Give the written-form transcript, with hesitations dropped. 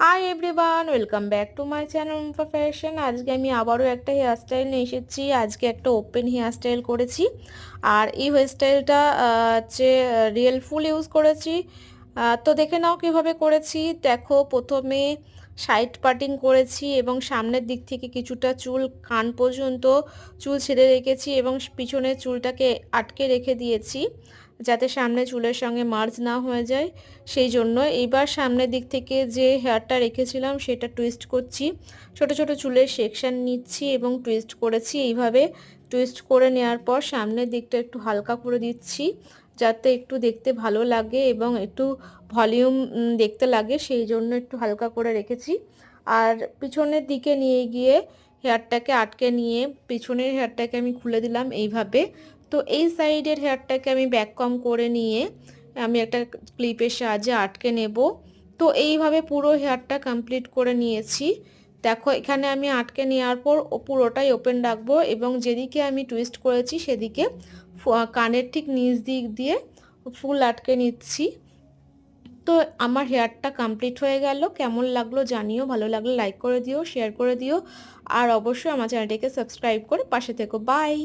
Hi everyone, welcome back to my channel for fashion. আজকে আমি আবারও একটা হেয়ার স্টাইল নিয়ে এসেছি। আজকে একটা ওপেন হেয়ার স্টাইল করেছি, আর এই হেয়ার স্টাইলটা হচ্ছে রিয়েল ফুল ইউজ করেছি। তো দেখে নাও কিভাবে করেছি। দেখো, প্রথমে সাইড পার্টিং করেছি এবং সামনের দিক থেকে কিছুটা চুল কান পর্যন্ত চুল ছেড়ে রেখেছি এবং পিছনের চুলটাকে আটকে রেখে দিয়েছি যাতে সামনে চুলের সঙ্গে মার্জ না হয়ে যায়। সেই জন্য এইবার সামনের দিক থেকে যে হেয়ারটা রেখেছিলাম সেটা টুইস্ট করছি। ছোট ছোট চুলের সেকশন নিচ্ছি এবং টুইস্ট করেছি। এইভাবে টুইস্ট করে নেওয়ার পর সামনের দিকটা একটু হালকা করে দিচ্ছি যাতে একটু দেখতে ভালো লাগে এবং একটু ভলিউম দেখতে লাগে, সেই জন্য একটু হালকা করে রেখেছি। আর পিছনের দিকে নিয়ে গিয়ে হেয়ারটাকে আটকে নিয়ে পিছনের হেয়ারটাকে আমি খুলে দিলাম এইভাবে। তো এই সাইডের হেয়ারটাকে আমি ব্যাক কম করে নিয়ে আমি একটা ক্লিপের সাহায্যে আটকে নেব। তো এইভাবে পুরো হেয়ারটা কমপ্লিট করে নিয়েছি। দেখো, এখানে আমি আটকে নেওয়ার পর পুরোটাই ওপেন রাখবো এবং যেদিকে আমি টুইস্ট করেছি সেদিকে কানের ঠিক নিচ দিক দিয়ে ফুল আটকে নিচ্ছি। তো আমার হেয়ারটা কমপ্লিট হয়ে গেল। কেমন লাগলো জানিও, ভালো লাগলে লাইক করে দিও, শেয়ার করে দিও, আর অবশ্যই আমার চ্যানেলটিকে সাবস্ক্রাইব করে পাশে থেকো। বাই।